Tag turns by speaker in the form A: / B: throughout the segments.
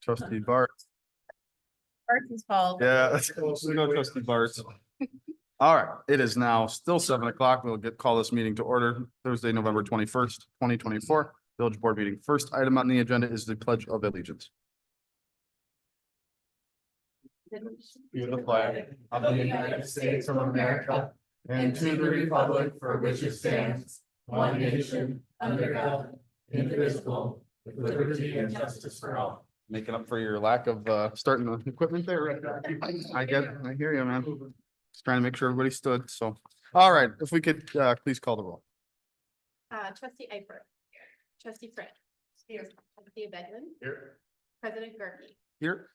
A: Trustee Bart.
B: Bart's fault.
A: Yeah, we go trustee Bart. All right, it is now still 7 o'clock. We'll call this meeting to order Thursday, November 21st, 2024. Village Board meeting. First item on the agenda is the Pledge of Allegiance.
C: To the flag of the United States of America and to the republic for which it stands, one nation, under God, indivisible, with liberty and justice for all.
A: Making up for your lack of starting the equipment there. I hear you, man. Just trying to make sure everybody stood, so. All right, if we could please call the roll.
B: Trustee Eifert. Trustee Fred. Here. Trustee Bedlin.
C: Here.
B: President Gerke.
A: Here.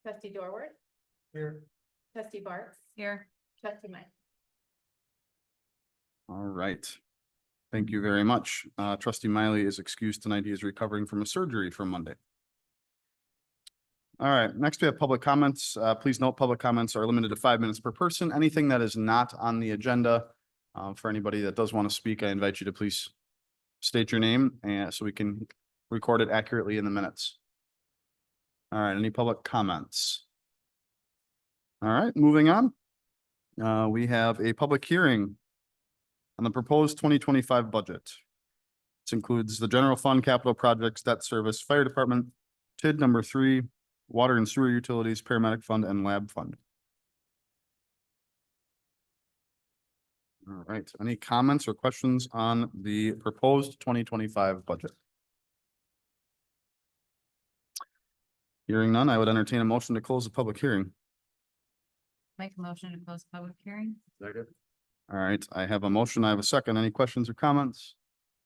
B: Trustee Dorwart.
C: Here.
B: Trustee Bart. Here. Trustee Mike.
A: All right. Thank you very much. Trustee Miley is excused tonight. He is recovering from a surgery from Monday. All right, next we have public comments. Please note public comments are limited to 5 minutes per person. Anything that is not on the agenda, for anybody that does want to speak, I invite you to please state your name and so we can record it accurately in the minutes. All right, any public comments? All right, moving on. We have a public hearing on the proposed 2025 budget. This includes the general fund, capital projects, debt service, fire department, TID number 3, water and sewer utilities, paramedic fund, and lab fund. All right, any comments or questions on the proposed 2025 budget? Hearing none, I would entertain a motion to close the public hearing.
B: Make a motion to close the public hearing.
A: Second. All right, I have a motion. I have a second. Any questions or comments?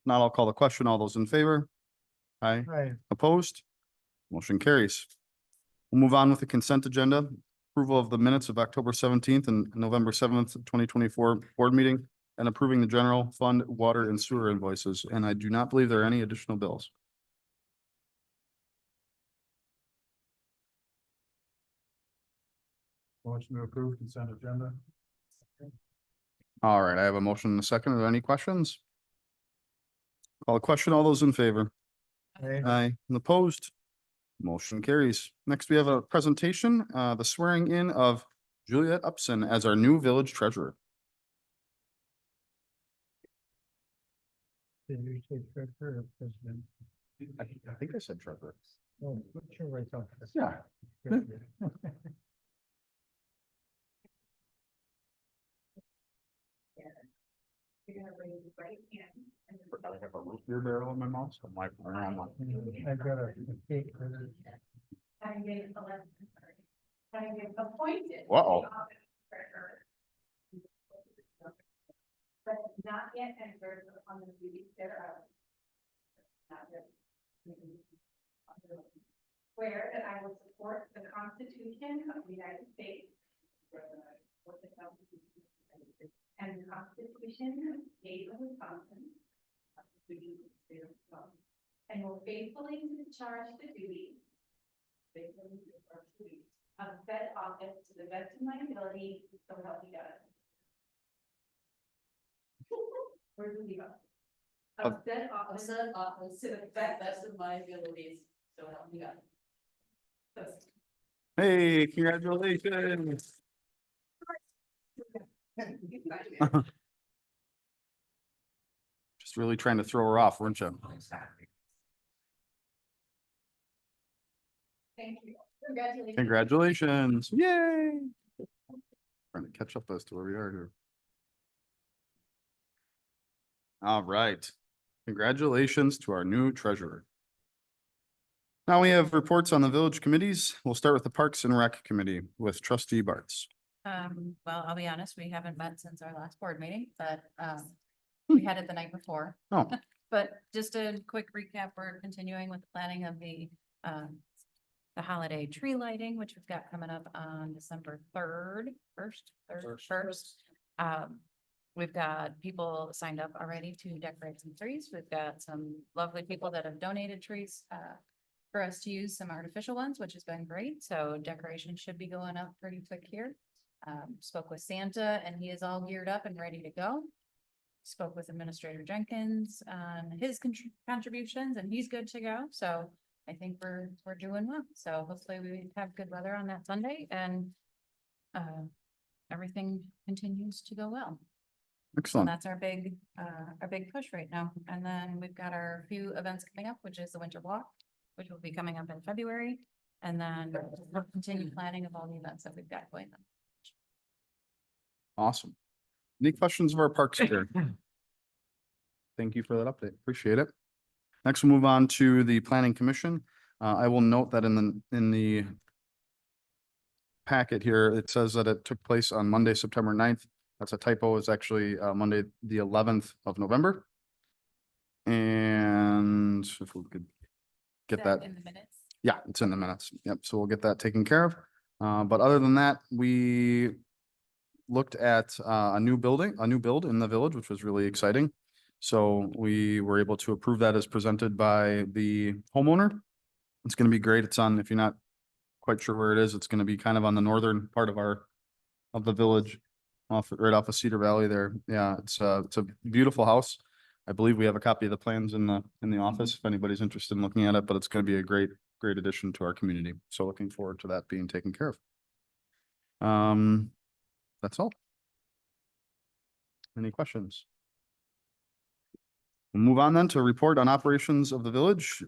A: Not, I'll call the question. All those in favor? Aye.
C: Aye.
A: Opposed? Motion carries. We'll move on with the consent agenda. Approval of the minutes of October 17th and November 7th, 2024 board meeting, and approving the general fund, water and sewer invoices. And I do not believe there are any additional bills.
C: Motion to approve consent agenda.
A: All right, I have a motion and a second. Are there any questions? Call a question. All those in favor? Aye. And opposed? Motion carries. Next, we have a presentation, the swearing in of Juliet Upson as our new village treasurer.
C: Did you say treasurer or president?
A: I think I said treasurer.
C: Oh, what's your right on this?
A: Yeah.
B: You're gonna raise your right hand and then
A: I have a root beer barrel in my mouth, so I'm like, around my.
C: I've got a cake for this.
B: I get elected, sorry. I get appointed.
A: Uh-oh.
B: to the office of treasurer. But not yet entered on the duties thereof. Not yet. Swear that I will support the Constitution of the United States. And the Constitution of the State of Wisconsin. And will faithfully discharge the duties. Of said office to the best of my ability, so help me God. Where do we go? Of said office to the best of my abilities, so help me God.
A: Hey, congratulations. Just really trying to throw her off, weren't you?
B: Thank you. Congratulations.
A: Congratulations. Yay. Trying to catch up as to where we are here. All right. Congratulations to our new treasurer. Now we have reports on the village committees. We'll start with the Parks and Rec Committee with Trustee Bartz.
D: Well, I'll be honest, we haven't met since our last board meeting, but, we had it the night before.
A: Oh.
D: But just a quick recap, we're continuing with the planning of the holiday tree lighting, which we've got coming up on December 3rd, first. We've got people signed up already to decorate some trees. We've got some lovely people that have donated trees, for us to use some artificial ones, which has been great. So decoration should be going up pretty quick here. Spoke with Santa and he is all geared up and ready to go. Spoke with Administrator Jenkins on his contributions and he's good to go. So I think we're doing well. So hopefully we have good weather on that Sunday and everything continues to go well. So
A: Excellent.
D: that's our big push right now. And then we've got our few events coming up, which is the winter walk, which will be coming up in February. And then we'll continue planning of all the events that we've got going on.
A: Awesome. Any questions of our parks here? Thank you for that update. Appreciate it. Next, we'll move on to the Planning Commission. I will note that in the packet here, it says that it took place on Monday, September 9th. That's a typo. It's actually Monday, the 11th of November. And if we could get
D: Is
A: that.
D: in the minutes?
A: Yeah, it's in the minutes. Yep. So we'll get that taken care of. But other than that, we looked at a new build in the village, which was really exciting. So we were able to approve that as presented by the homeowner. It's going to be great. It's on, if you're not quite sure where it is, it's going to be kind of on the northern part of the village, right off of Cedar Valley there. Yeah, it's a beautiful house. I believe we have a copy of the plans in the office if anybody's interested in looking at it, but it's going to be a great addition to our community. So looking forward to that being taken care of. That's all. Any questions? We'll move on then to report on operations of the village.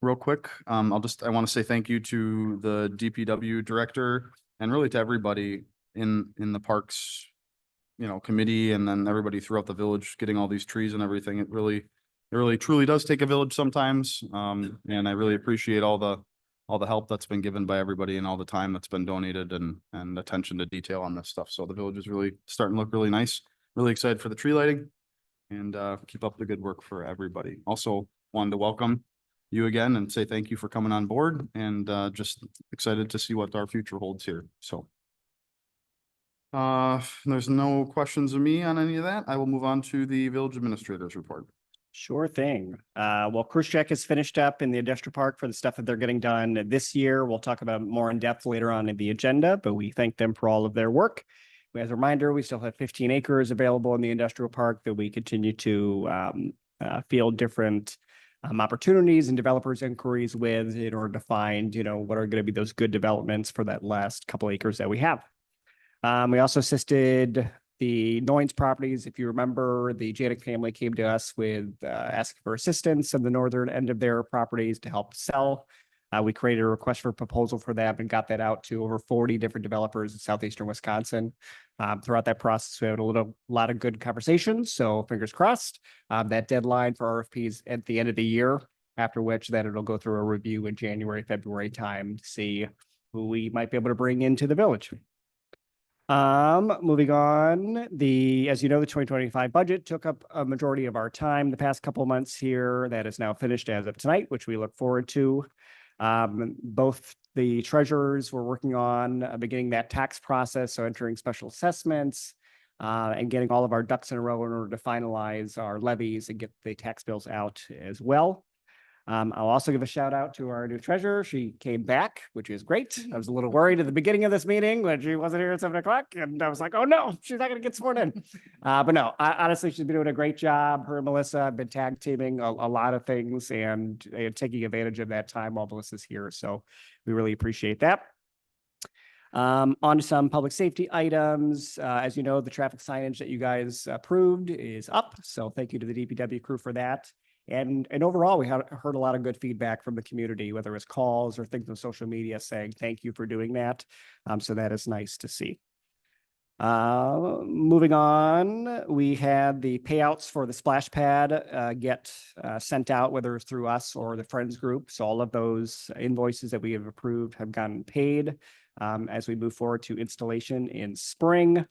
A: Real quick, I want to say thank you to the DPW director and really to everybody in the parks, committee, and then everybody throughout the village, getting all these trees and everything. It really truly does take a village sometimes. And I really appreciate all the help that's been given by everybody and all the time that's been donated and attention to detail on this stuff. So the village is really starting to look really nice. Really excited for the tree lighting and keep up the good work for everybody. Also wanted to welcome you again and say thank you for coming on board and just excited to see what our future holds here. So there's no questions of me on any of that. I will move on to the village administrator's report.
E: Sure thing. Well, cruise check is finished up in the industrial park for the stuff that they're getting done this year. We'll talk about it more in depth later on in the agenda, but we thank them for all of their work. As a reminder, we still have 15 acres available in the industrial park that we continue to field different opportunities and developers inquiries with in order to find, what are going to be those good developments for that last couple acres that we have. We also assisted the Noynes properties. If you remember, the Janik family came to us with asking for assistance on the northern end of their properties to help sell. We created a request for proposal for them and got that out to over 40 different developers in southeastern Wisconsin. Throughout that process, we had a lot of good conversations. So fingers crossed. That deadline for RFPs at the end of the year, after which then it'll go through a review in January, February time to see who we might be able to bring into the village. Moving on, as you know, the 2025 budget took up a majority of our time the past couple of months here. That is now finished as of tonight, which we look forward to. Both the treasurers were working on beginning that tax process, so entering special assessments and getting all of our ducks in a row in order to finalize our levies and get the tax bills out as well. I'll also give a shout out to our new treasurer. She came back, which is great. I was a little worried at the beginning of this meeting when she wasn't here at 7 o'clock. And I was like, oh no, she's not going to get sworn in. But no, honestly, she's been doing a great job. Her and Melissa have been tag teaming a lot of things and taking advantage of that time while Melissa's here. So we really appreciate that. On to some public safety items. As you know, the traffic signage that you guys approved is up. So thank you to the DPW crew for that. And overall, we heard a lot of good feedback from the community, whether it's calls or things on social media saying thank you for doing that. So that is nice to see. Moving on, we had the payouts for the splash pad get sent out, whether it's through us or the Friends group. So all of those invoices that we have approved have gotten paid as we move forward to installation in spring.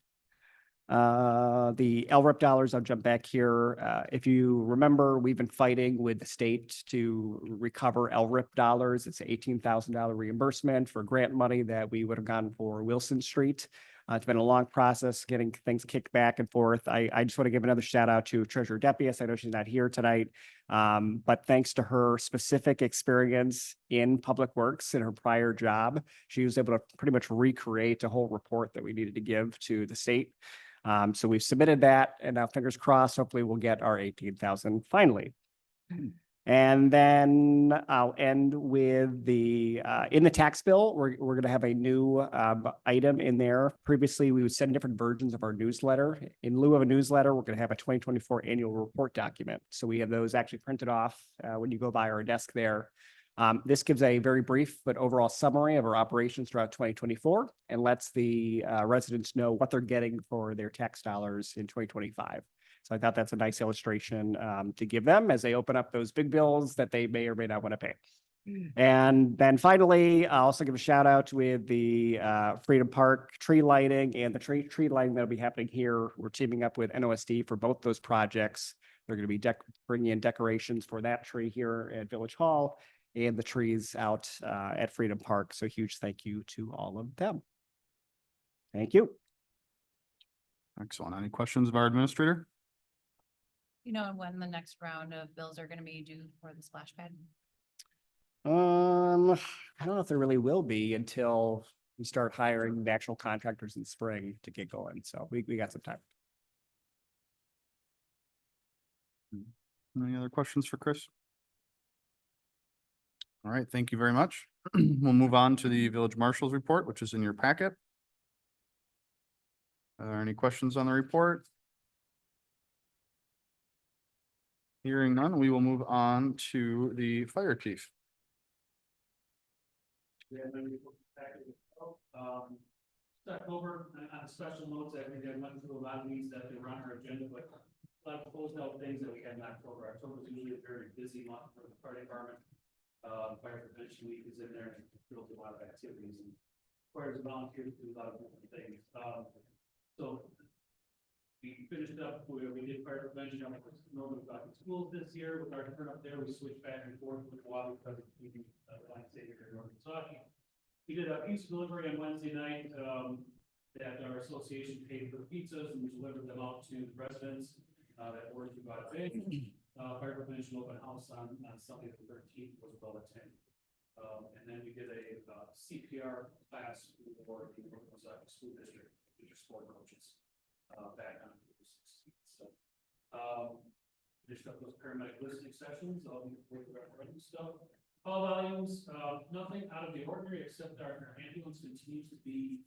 E: The LRIP dollars, I'll jump back here. If you remember, we've been fighting with the state to recover LRIP dollars. It's an $18,000 reimbursement for grant money that we would have gotten for Wilson Street. It's been a long process getting things kicked back and forth. I just want to give another shout out to Treasurer Depius. I know she's not here tonight, but thanks to her specific experience in public works in her prior job, she was able to pretty much recreate a whole report that we needed to give to the state. So we've submitted that, and now fingers crossed, hopefully we'll get our 18,000 finally. And then I'll end with in the tax bill, we're going to have a new item in there. Previously, we would send different versions of our newsletter. In lieu of a newsletter, we're going to have a 2024 annual report document. So we have those actually printed off when you go by our desk there. This gives a very brief but overall summary of our operations throughout 2024 and lets the residents know what they're getting for their tax dollars in 2025. So I thought that's a nice illustration to give them as they open up those big bills that they may or may not want to pay. And then finally, I'll also give a shout out with the Freedom Park tree lighting and the tree lighting that'll be happening here. We're teaming up with NOSD for both those projects. They're going to be bringing in decorations for that tree here at Village Hall and the trees out at Freedom Park. So huge thank you to all of them. Thank you.
A: Excellent. Any questions of our administrator?
D: You know when the next round of bills are gonna be due for the splash pad?
E: I don't know if there really will be until we start hiring the actual contractors in spring to get going. So we got some time.
A: Any other questions for Chris? All right, thank you very much. We'll move on to the village marshal's report, which is in your packet. Are there any questions on the report? Hearing none, we will move on to the fire chief.
F: Start over on special notes, I think I went through a lot of these that were on our agenda, but a lot of closed out things that we had in October. October is usually a very busy month for the fire department. Fire prevention week is in there, and builds a lot of activities and requires volunteers to do a lot of different things. So we finished up, we did fire prevention up with Northern Bucket Schools this year. With our turn up there, we switched back and forth with Water because of the line state here in Northern Kentucky. We did a pizza delivery on Wednesday night, that our association paid for the pizzas and we delivered them out to the residents, that worked about a bit. Fire prevention open house on Sunday the 13th was well attended. And then we did a CPR class for the Northern Kentucky School District, which are sport coaches, back on the 16th. So, finished up those paramedic listening sessions, all the referendum stuff. Call volumes, nothing out of the ordinary, except our ambulance continues to be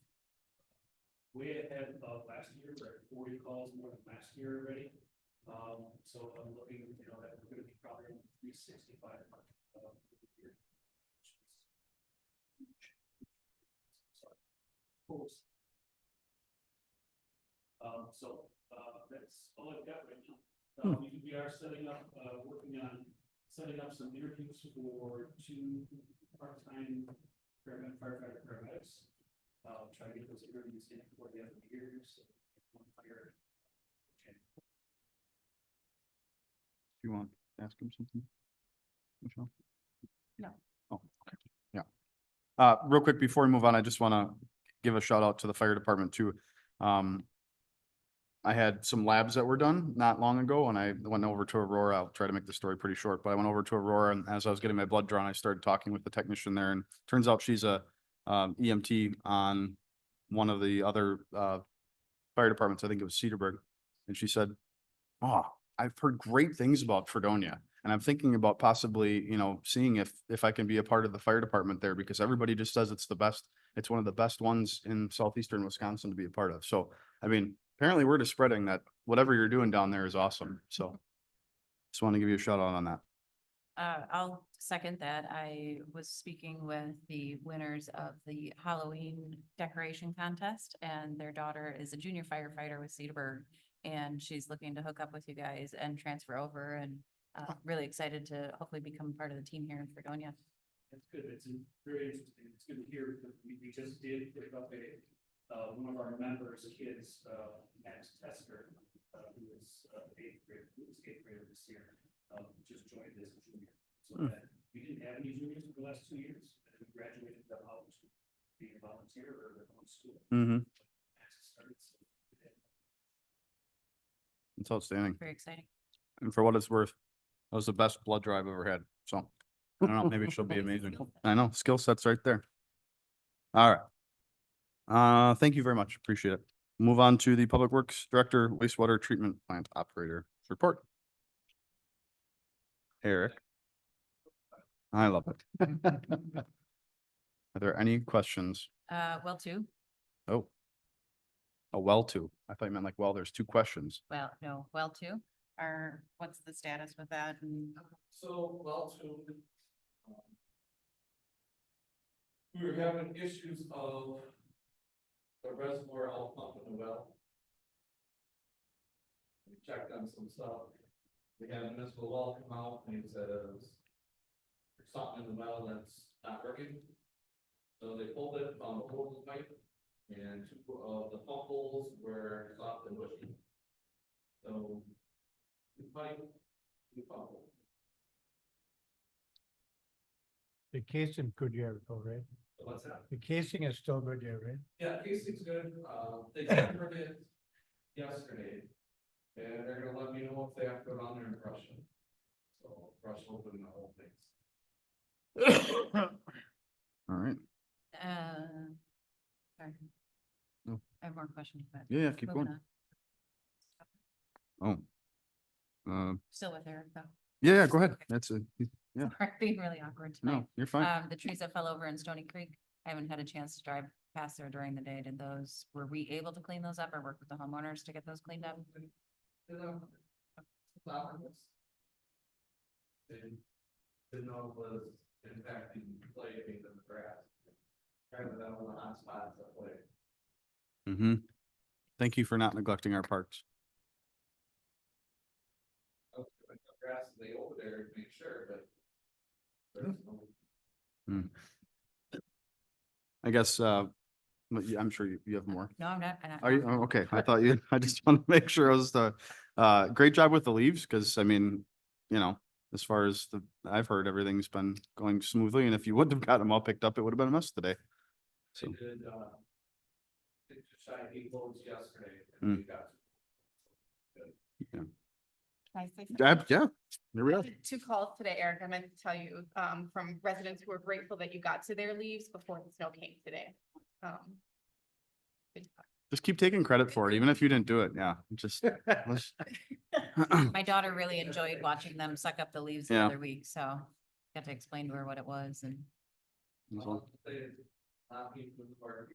F: way ahead of last year. We're at 40 calls more than last year already. So I'm looking, that we're going to be probably 365. Sorry. So that's all I've got right now. We are setting up, working on setting up some interviews for 2 part-time paramedics. Try to get those interviews in before the end of the year. So
A: Do you want to ask him something? Michelle?
D: No.
A: Oh, okay. Yeah. Real quick, before we move on, I just want to give a shout out to the fire department too. I had some labs that were done not long ago and I went over to Aurora. I'll try to make the story pretty short, but I went over to Aurora and as I was getting my blood drawn, I started talking with the technician there and turns out she's a EMT on one of the other fire departments. I think it was Cedarburg. And she said, "Oh, I've heard great things about Fredonia. And I'm thinking about possibly, seeing if I can be a part of the fire department there because everybody just says it's the best. It's one of the best ones in southeastern Wisconsin to be a part of. So, I mean, apparently word is spreading that whatever you're doing down there is awesome. So just want to give you a shout out on that.
D: I'll second that. I was speaking with the winners of the Halloween decoration contest and their daughter is a junior firefighter with Cedarburg. And she's looking to hook up with you guys and transfer over and really excited to hopefully become part of the team here in Fredonia.
F: that's good. It's very interesting. It's good to hear because we just did pick up one of our members' kids, Max Tesker, who is 8th grade this year, just joined as a junior. So that we didn't have any juniors for the last 2 years, and we graduated them out to being a volunteer or their own school.
A: Mm-hmm.
F: Max started, so
A: It's outstanding.
D: Very exciting.
A: And for what it's worth, that was the best blood drive I've ever had. So I don't know, maybe she'll be amazing. I know, skill sets right there. All right. Thank you very much. Appreciate it. Move on to the Public Works Director, Wastewater Treatment Plant Operator report. Eric. I love it. Are there any questions?
D: Well, two,
A: Oh. Oh, well, two. I thought you meant like, well, there's two questions.
D: well, no, well, two, or what's the status with that? And
C: So, well, we were having issues of the reservoir out pump in the well. We checked on some stuff. We had a municipal well come out and he said there's something in the well that's not working. So they pulled it, found a hole in the pipe, and two of the pump holes were soft and bushy. So, the pipe, the pump hole.
G: The casing could you have though, right?
C: What's that?
G: The casing is still good there, right?
C: Yeah, casing's good, they tempered it yesterday. And they're gonna let me know if they have to go down there and crush it. So crush open the whole thing.
A: All right.
D: sorry.
A: No.
D: I have more questions, but.
A: Yeah, keep
D: moving
A: going.
D: on.
A: Oh.
D: Still with Eric though.
A: Yeah, go ahead.
D: Okay.
A: That's it. Yeah.
D: Sorry, being really awkward tonight.
A: No, you're fine.
D: The trees that fell over in Stony Creek, I haven't had a chance to drive past there during the day. Were we able to clean those up or work with the homeowners to get those cleaned up?
C: Didn't know it was impacting playing in the grass. Kind of that on the hot spots that way.
A: Mm-hmm. Thank you for not neglecting our parks.
C: Grass they over there to make sure, but. There's no.
A: I guess, but yeah, I'm sure you have more.
D: No, I'm not.
A: Are you? Oh, okay. I thought you, I just want to make sure I was great job with the leaves. Cause I mean, you know, as far as I've heard, everything's been going smoothly. And if you wouldn't have gotten them all picked up, it would have been a mess today. So,
C: They did, shy 8 loads yesterday.
A: Mm.
C: And we got.
D: Can I say something?
A: yeah, here we
H: I
A: are.
H: did 2 calls today, Eric. I meant to tell you, from residents who were grateful that you got to their leaves before the snow came today. Good talk.
A: Just keep taking credit for it, even if you didn't do it. Yeah, just. let's-
D: My daughter really enjoyed watching them suck up the leaves the
A: Yeah.
D: other week, so got to explain to her what it was and.
C: They not be with the park.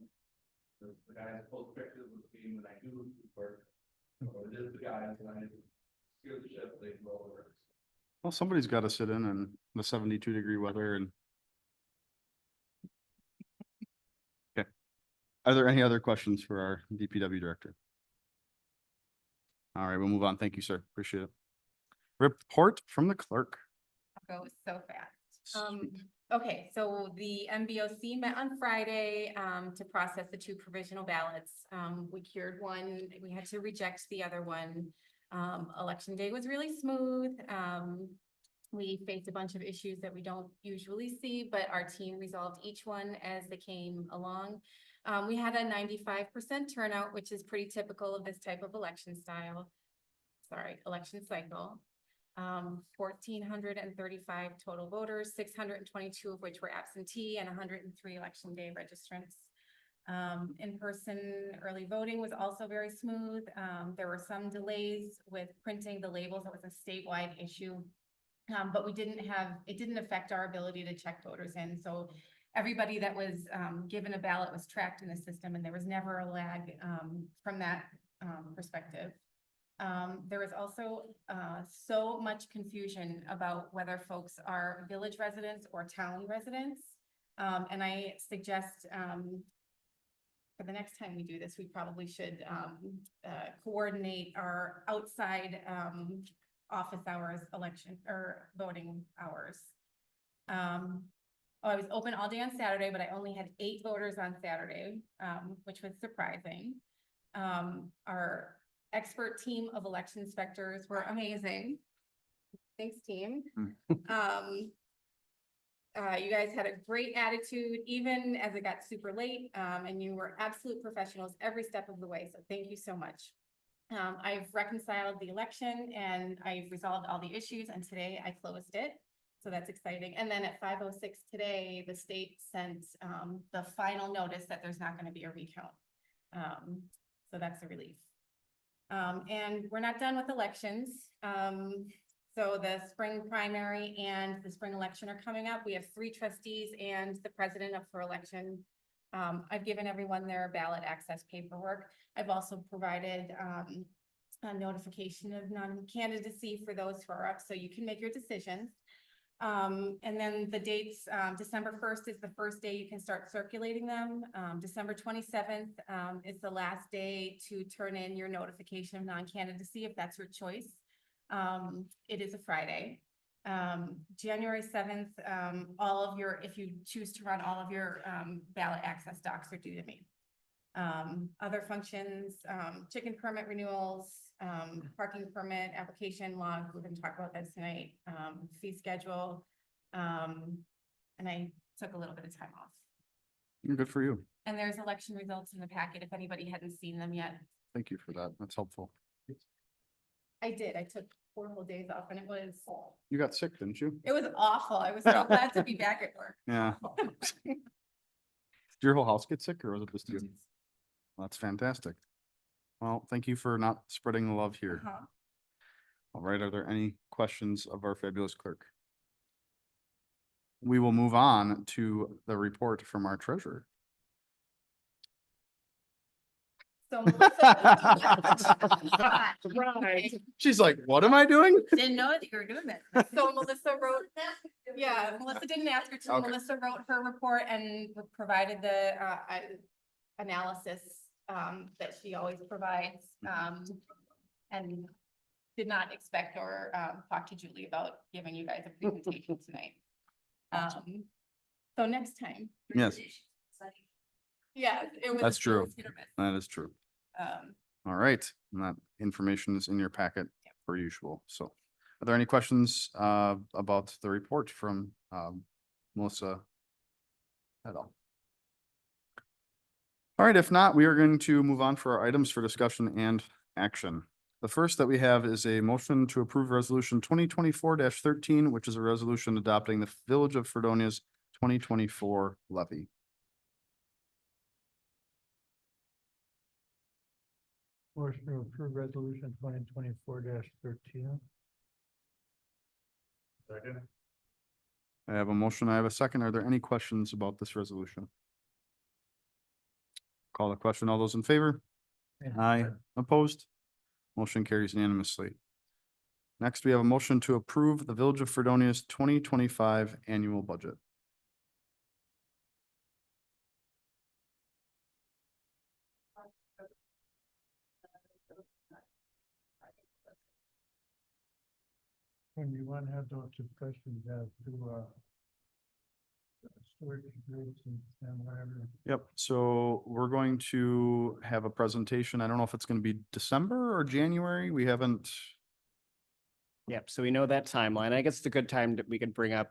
C: The guys post pictures with me when I do work. Or it is the guys when I steer the ship, they go over.
A: Well, somebody's got to sit in the 72-degree weather and. Okay. Are there any other questions for our DPW director? All right, we'll move on. Thank you, sir. Appreciate it. Report from the clerk.
H: Go so fast. Okay, so the MBOC met on Friday, to process the 2 provisional ballots. We cured one, we had to reject the other one. Election day was really smooth. We faced a bunch of issues that we don't usually see, but our team resolved each one as they came along. We had a 95% turnout, which is pretty typical of this type of election cycle. 1,435 total voters, 622 of which were absentee and 103 election day registrants. In-person early voting was also very smooth. There were some delays with printing the labels. It was a statewide issue. But it didn't affect our ability to check voters in. So everybody that was given a ballot was tracked in the system and there was never a lag from that perspective. There was also so much confusion about whether folks are village residents or town residents. And I suggest for the next time we do this, we probably should coordinate our outside office hours, election or voting hours. I was open all day on Saturday, but I only had 8 voters on Saturday, which was surprising. Our expert team of election inspectors were amazing. Thanks, team. You guys had a great attitude, even as it got super late, and you were absolute professionals every step of the way. So thank you so much. I've reconciled the election and I've resolved all the issues, and today I closed it. So that's exciting. And then at 5:06 today, the state sent the final notice that there's not going to be a recount. So that's a relief. And we're not done with elections. So the spring primary and the spring election are coming up. We have 3 trustees and the president up for election. I've given everyone their ballot access paperwork. I've also provided, a notification of non-candidacy for those who are up, so you can make your decisions. And then the dates, December 1st is the first day you can start circulating them. December 27th, is the last day to turn in your notification of non-candidacy, if that's your choice. It is a Friday. January 7th, all of your, if you choose to run, all of your, ballot access docs are due to me. Other functions, chicken permit renewals, parking permit, application log, we're gonna talk about this tonight, fee schedule. And I took a little bit of time off.
A: Good for you.
H: And there's election results in the packet if anybody hadn't seen them yet.
A: Thank you for that. That's helpful.
H: I did, I took 4 whole days off and it was
A: sick, didn't you?
H: awful. I was so glad to be back at work.
A: Yeah. Did your whole house get sick or was it just you? That's fantastic. Well, thank you for not spreading the love here.
H: Uh-huh.
A: All right, are there any questions of our fabulous clerk? We will move on to the report from our treasurer.
H: So Melissa.
A: She's like, what am I doing?
D: Didn't know that you were doing that.
H: So Melissa wrote, yeah, Melissa didn't ask her to.
A: Okay.
H: Melissa wrote her report and provided the analysis that she always provides. And did not expect or talk to Julie about giving you guys a presentation tonight. So next time.
A: Yes,
H: Yeah, it was.
A: That's
H: it
A: true.
H: was hit or miss.
A: that is true.
H: Um,
A: All right, and that information is in your packet per usual. So are there any questions about the report from Melissa at all? All right, if not, we are going to move on for our items for discussion and action. The first that we have is a motion to approve resolution 2024-13, which is a resolution adopting the Village of Fredonia's 2024 levy.
G: Motion to approve resolution 2024-13. Second.
A: I have a motion. I have a second. Are there any questions about this resolution? Call the question. All those in favor? Aye. Opposed? Motion carries unanimously. Next, we have a motion to approve the Village of Fredonia's 2025 annual budget.
G: When you want to have those discussions as to storage rates and whatever.
A: Yep, so we're going to have a presentation. I don't know if it's going to be December or January. We haven't.
E: Yep, so we know that timeline. I guess it's a good time that we could bring up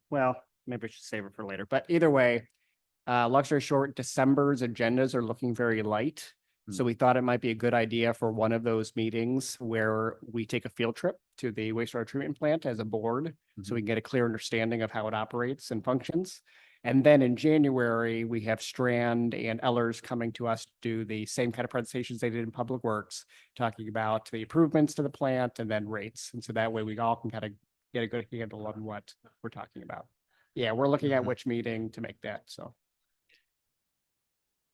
E: well, maybe we should save it for later, but either way, long story short, December's agendas are looking very light. So we thought it might be a good idea for one of those meetings where we take a field trip to the wastewater treatment plant as a board, so we can get a clear understanding of how it operates and functions. And then in January, we have Strand and Ellers coming to us to do the same kind of presentations they did in Public Works, talking about the improvements to the plant and then rates. And so that way we all can kind of get a good handle on what we're talking about. Yeah, we're looking at which meeting to make that, so.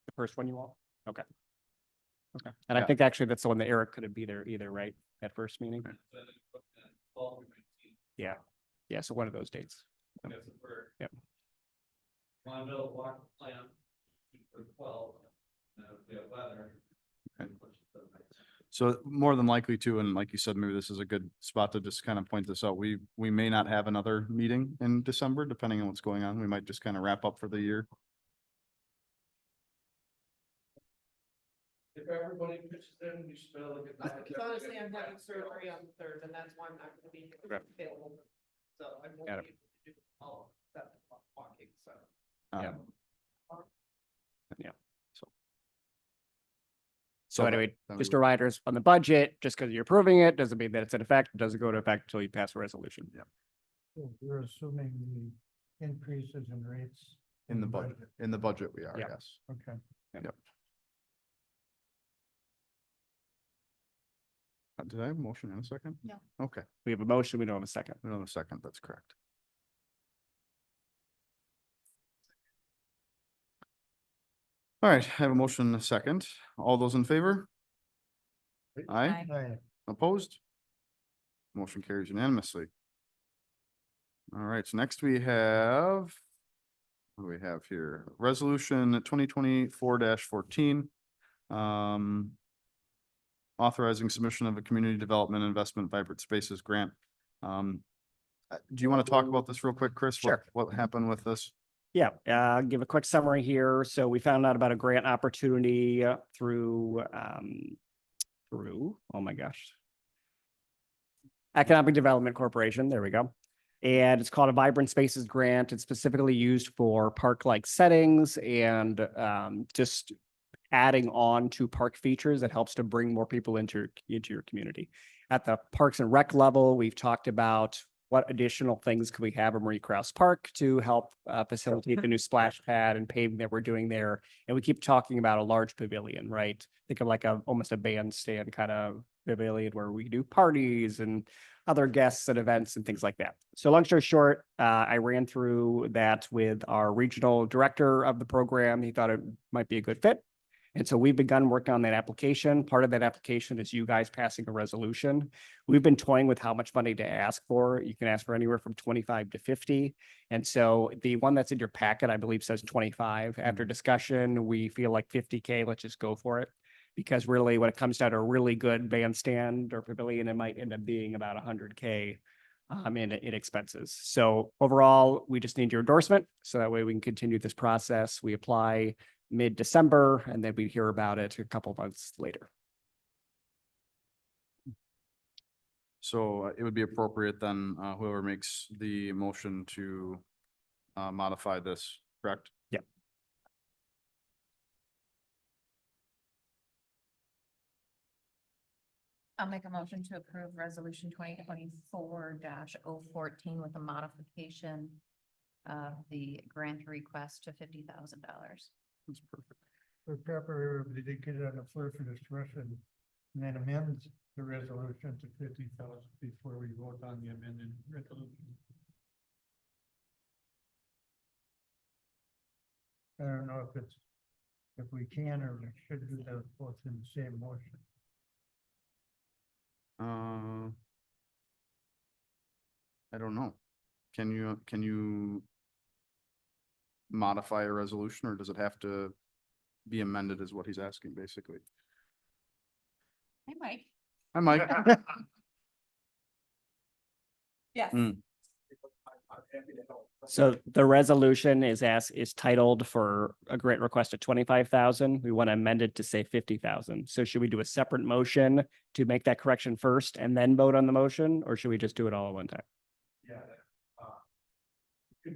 E: The first one you want? Okay. Okay, and I
A: Yeah.
E: think actually that's the one that Eric couldn't be there either, right? That first meeting? Yeah, yeah, so one of those dates. Yep.
F: Want to build a walk plan for 12, and if we have weather.
A: So more than likely to, and like you said, maybe this is a good spot to just kind of point this out. We may not have another meeting in December, depending on what's going on. We might just kind of wrap up for the year.
F: If everybody pitches in, we should be able to get that.
B: Honestly, I'm having surgery on the 3rd, and that's why I'm not gonna be
E: Okay.
B: available. So I won't
E: Got it.
B: be able to do all of that walking, so.
E: Yeah.
A: Um,
E: Yeah.
A: So.
E: So anyway,
A: then we
E: just
A: would-
E: reminders on the budget, just because you're approving it, doesn't mean that it's in effect, it doesn't go into effect until you pass a resolution.
A: Yeah.
G: So we're assuming the increases in rates.
A: In the budget, we are,
E: Yeah.
A: yes.
G: Okay.
A: Did I have a motion in a second?
H: No.
A: Okay,
E: We have a motion, we don't have a second.
A: we don't have a second, that's correct. All right, I have a motion and a second. All those in favor? Aye.
G: Aye.
A: Opposed? Motion carries unanimously. All right, so next we have, what do we have here? Resolution 2024-14. Authorizing submission of a community development investment vibrant spaces grant. Do you want to talk about this real quick, Chris?
E: Sure.
A: What happened with this?
E: Yeah, I'll give a quick summary here. So we found out about a grant opportunity through, oh my gosh. Economic Development Corporation, there we go. And it's called a Vibrant Spaces Grant. It's specifically used for park-like settings and just adding on to park features that helps to bring more people into your community. At the Parks and Rec level, we've talked about what additional things can we have in Marie Krause Park to help facilitate the new splash pad and paving that we're doing there. And we keep talking about a large pavilion, right? Think of like almost a bandstand kind of pavilion where we do parties and other guests and events and things like that. So long story short, I ran through that with our regional director of the program. He thought it might be a good fit. And so we've begun working on that application. Part of that application is you guys passing a resolution. We've been toying with how much money to ask for. You can ask for anywhere from 25 to 50. And so the one that's in your packet, I believe, says 25. After discussion, we feel like 50K, let's just go for it. Because really, when it comes down to a really good bandstand or pavilion, it might end up being about 100K in expenses. So overall, we just need your endorsement. So that way we can continue this process. We apply mid-December, and then we hear about it a couple months later.
A: So it would be appropriate then, whoever makes the motion to modify this, correct?
E: Yep.
D: I'll make a motion to approve resolution 2024-014 with a modification of the grant request to $50,000.
A: That's perfect.
G: For proper, they did get it on the floor for discussion, and then amend the resolution to 50,000 before we vote on the amended resolution. I don't know if we can or we should do those both in the same motion.
A: I don't know. Can you modify a resolution, or does it have to be amended is what he's asking, basically?
H: I might.
A: I might.
H: Yes.
A: Mm.
E: So the resolution is titled for a grant request of 25,000. We want to amend it to say 50,000. So should we do a separate motion to make that correction first and then vote on the motion, or should we just do it all at one time?
F: Yeah, we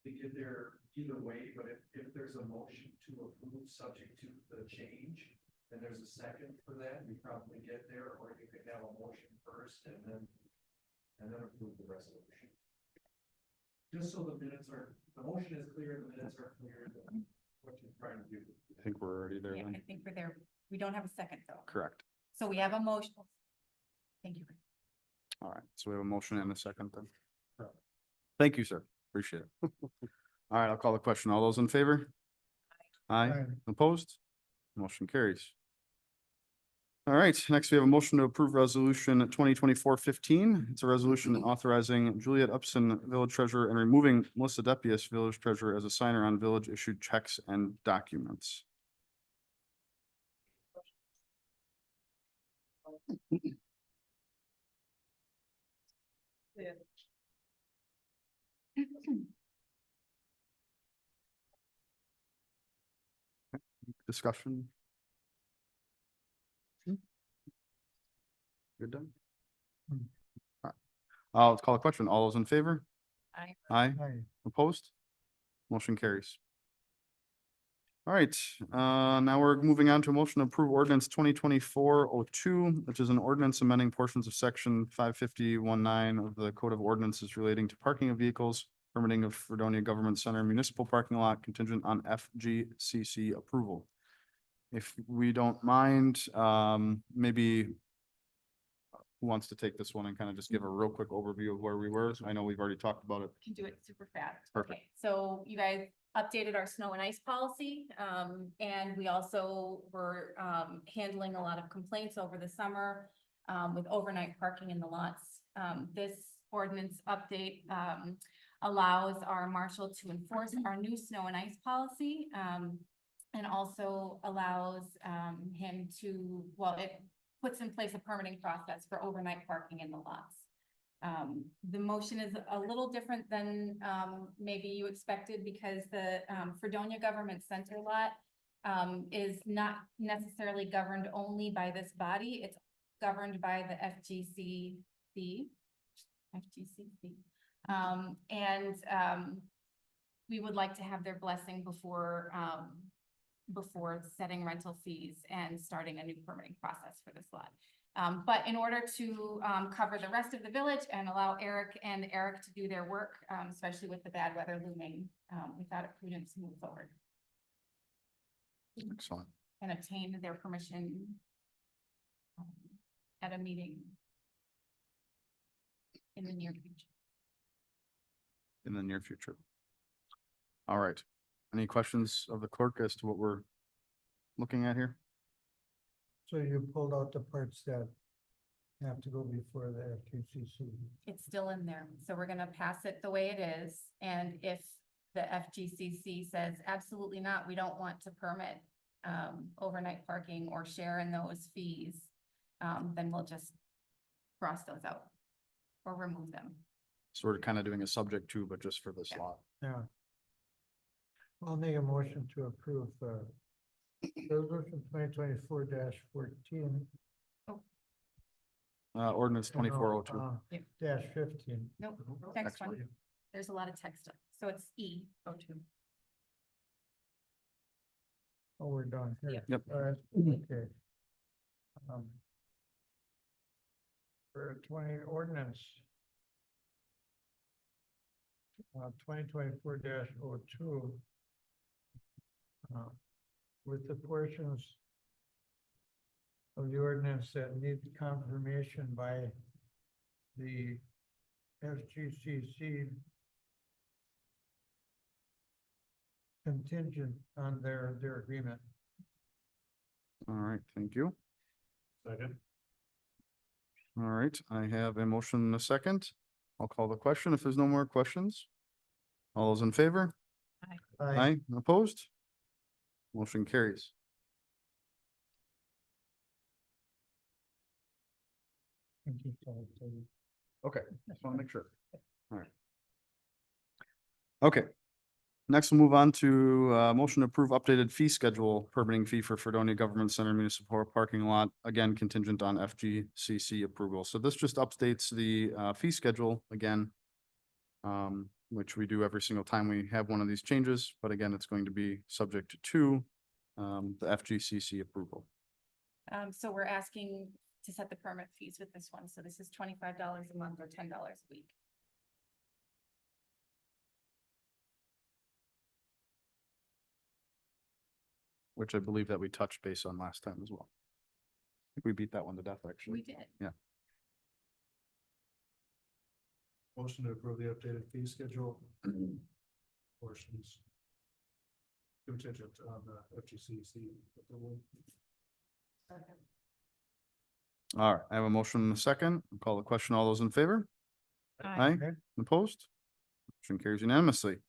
F: could get there either way, but if there's a motion to approve subject to the change, then there's a second for that, you probably get there, or you could have a motion first and then approve the resolution. Just so the motion is clear, the minutes are clear, what you're trying to do.
A: I think we're already there
H: Yeah,
A: then.
H: I think we're there. We don't have a second though.
A: Correct.
H: So we have a motion. Thank you.
A: All right, so we have a motion and a second then. Thank you, sir. Appreciate it. All right, I'll call the question. All those in favor? Aye.
G: Aye.
A: Opposed? Motion carries. All right, next we have a motion to approve resolution 2024-15. It's a resolution authorizing Juliet Upson, village treasurer, and removing Melissa Depius, village treasurer, as a signer on village issued checks and documents. Discussion? Good done.
G: Hmm.
A: All right. I'll call a question. All those in favor?
D: Aye.
A: Aye.
G: Aye.
A: Opposed? Motion carries. All right, now we're moving on to a motion to approve ordinance 2024-02, which is an ordinance amending portions of section 550-19 of the Code of Ordinances relating to parking of vehicles, permitting of Fredonia Government Center municipal parking lot contingent on FGCC approval. If we don't mind, maybe who wants to take this one and kind of just give a real quick overview of where we were? I know we've already talked about it.
H: Can do it super fast.
A: Perfect.
H: Okay, so you guys updated our snow and ice policy, and we also were, handling a lot of complaints over the summer, with overnight parking in the lots. This ordinance update, allows our marshal to enforce our new snow and ice policy, and also allows, him to, well, it puts in place a permitting process for overnight parking in the lots. The motion is a little different than, maybe you expected because the, Fredonia Government Center lot, is not necessarily governed only by this body. It's governed by the FGCC. We would like to have their blessing before, before setting rental fees and starting a new permitting process for this lot. But in order to, cover the rest of the village and allow Eric to do their work, especially with the bad weather looming, we thought it prudent to move forward
A: Excellent.
H: and obtain their permission, at a meeting in the near future.
A: In the near future. All right. Any questions of the clerk as to what we're looking at here?
G: So you pulled out the parts that have to go before the FGCC.
H: It's still in there, so we're gonna pass it the way it is, and if the FGCC says absolutely not, we don't want to permit overnight parking or share in those fees, then we'll just cross those out or remove them.
A: So we're kind of doing a subject to, but just for this
H: Yeah.
A: lot.
G: Yeah. I'll make a motion to approve, resolution 2024-14.
A: Ordinance 2402.
H: Yeah.
G: -15.
H: Nope, next one.
A: Excellent.
H: There's a lot of text, so it's E02.
G: Oh, we're done here.
H: Yep.
A: Yep.
G: All right, okay. For 20 ordinance. 2024-02. With the portions of the ordinance that need confirmation by the FGCC contingent on their agreement.
A: All right, thank you.
F: Second.
A: All right, I have a motion and a second. I'll call the question if there's no more questions. All those in favor? Aye, opposed? Motion carries. Okay, just want to make sure. All right. Okay. Next, we'll move on to motion to approve updated fee schedule, permitting fee for Fredonia Government Center Municipal Parking Lot, again contingent on FGCC approval. So this just updates the fee schedule again, which we do every single time we have one of these changes, but again, it's going to be subject to the FGCC approval.
H: So we're asking to set the permit fees with this one, so this is $25 a month or $10 a week.
A: Which I believe that we touched base on last time as well. I think we beat that one to death, actually.
H: We did.
A: Yeah.
F: Motion to approve the updated fee schedule. Portions. Contingent on the FGCC approval.
A: All right, I have a motion and a second. I'll call the question. All those in favor? Aye.
G: Okay.
A: Opposed? Motion carries unanimously.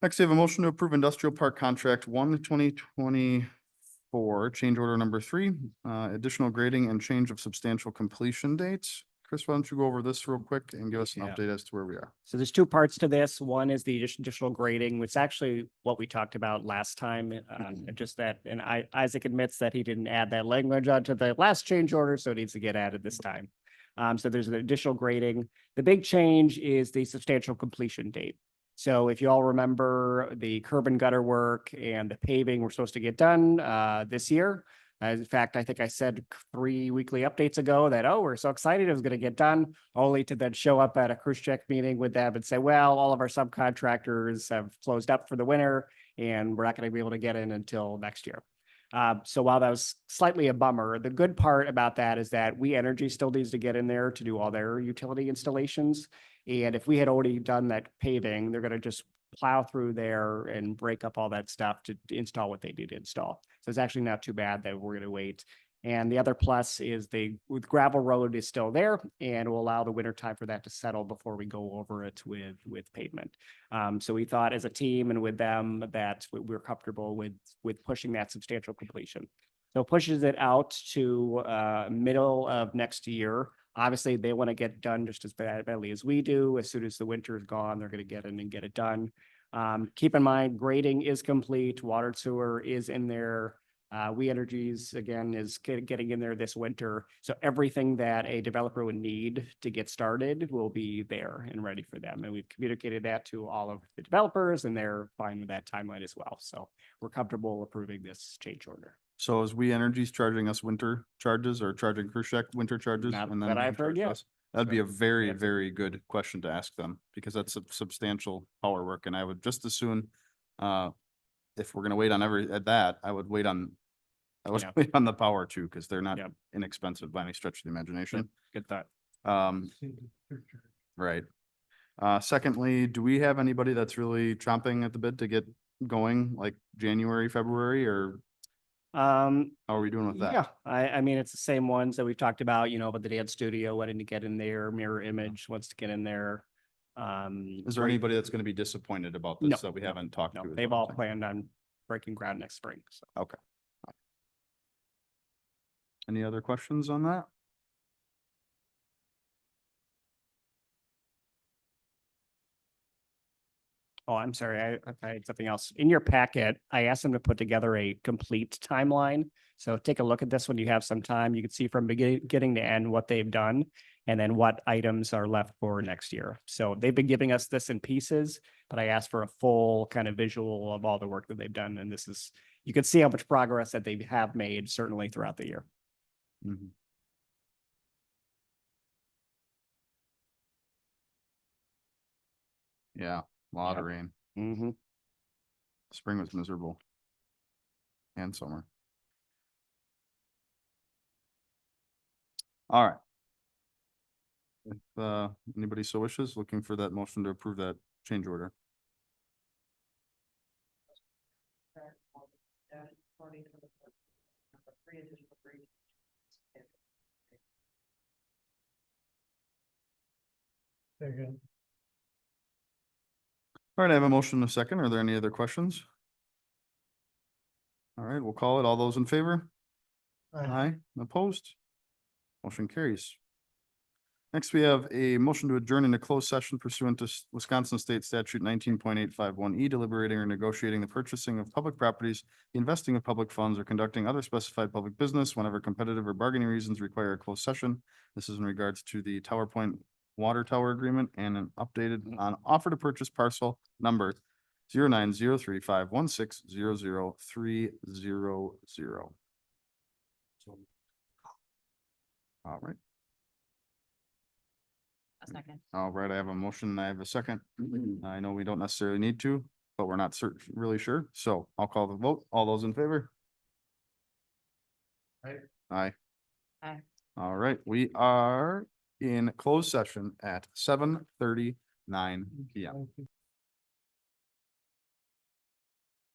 A: Next, we have a motion to approve industrial park contract 1/2024, change order number 3, additional grading and change of substantial completion dates. Chris, why don't you go over this real quick and give us an
E: Yeah.
A: update as to where we are?
E: So there's two parts to this. One is the additional grading, which is actually what we talked about last time. Just that, and Isaac admits that he didn't add that language onto the last change order, so it needs to get added this time. So there's an additional grading. The big change is the substantial completion date. So if you all remember, the curb and gutter work and the paving were supposed to get done this year. In fact, I think I said 3 weekly updates ago that, oh, we're so excited it was going to get done, only to then show up at a cruise check meeting with them and say, well, all of our subcontractors have closed up for the winter and we're not going to be able to get in until next year. So while that was slightly a bummer, the good part about that is that We Energy still needs to get in there to do all their utility installations. And if we had already done that paving, they're gonna just plow through there and break up all that stuff to install what they need to install. So it's actually not too bad that we're gonna wait. And the other plus is with gravel road is still there and will allow the winter time for that to settle before we go over it with pavement. So we thought as a team and with them that we're comfortable with pushing that substantial completion. So it pushes it out to middle of next year. Obviously, they want to get done just as badly as we do. As soon as the winter is gone, they're going to get in and get it done. Keep in mind, grading is complete, water sewer is in there. We Energies, again, is getting in there this winter. So everything that a developer would need to get started will be there and ready for them. And we've communicated that to all of the developers and they're fine with that timeline as well. So we're comfortable approving this change order.
A: So is We Energies charging us winter charges or charging Krushek winter charges?
E: Not
A: and then
E: that
A: we
E: I've
A: can
E: heard
A: charge
E: yet.
A: us? That'd be a very,
E: That's it.
A: very good question to ask them because that's a substantial power work and I would just as soon, if we're gonna wait on at that, I would wait on
E: Yeah.
A: wait on the power too, because they're not
E: Yep.
A: inexpensive by any stretch of the imagination.
E: Good thought.
G: See the picture.
A: Right. Secondly, do we have anybody that's really chomping at the bit to get going, like January, February, or how are we doing with that?
E: Yeah, I mean, it's the same ones that we've talked about, but the dance studio wanting to get in there, Mirror Image wants to get in there.
A: Is there anybody that's gonna be disappointed about this that we haven't talked
E: No,
A: to? is
E: they've
A: what I'm
E: all
A: saying.
E: planned on breaking ground next spring, so.
A: Okay. Any other questions on that?
E: Oh, I'm sorry, I had something else. In your packet, I asked them to put together a complete timeline. So take a look at this when you have some time. You can see from beginning to end what they've done and then what items are left for next year. So they've been giving us this in pieces, but I asked for a full kind of visual of all the work that they've done. And this is, you can see how much progress that they have made certainly throughout the year.
A: Mhm. Yeah, a lot of
E: Yep.
A: rain.
E: Mm-hmm.
A: Spring was miserable. And summer. All right. If anybody so wishes, looking for that motion to approve that change order.
G: Second.
A: All right, I have a motion and a second. Are there any other questions? All right, we'll call it. All those in favor? Aye. Opposed? Motion carries. Next, we have a motion to adjourn into closed session pursuant to Wisconsin State Statute 19.851E, deliberating or negotiating the purchasing of public properties, the investing of public funds, or conducting other specified public business whenever competitive or bargaining reasons require a closed session. This is in regards to the Tower Point Water Tower Agreement and an updated on offer to purchase parcel number 090351600300. All right.
D: A second.
A: All right, I have a motion and I have a second. I know we don't necessarily need to, but we're not really sure. So I'll call the vote. All those in favor?
G: Aye.
A: Aye.
D: Aye.
A: All right, we are in closed session at 7:39 PM.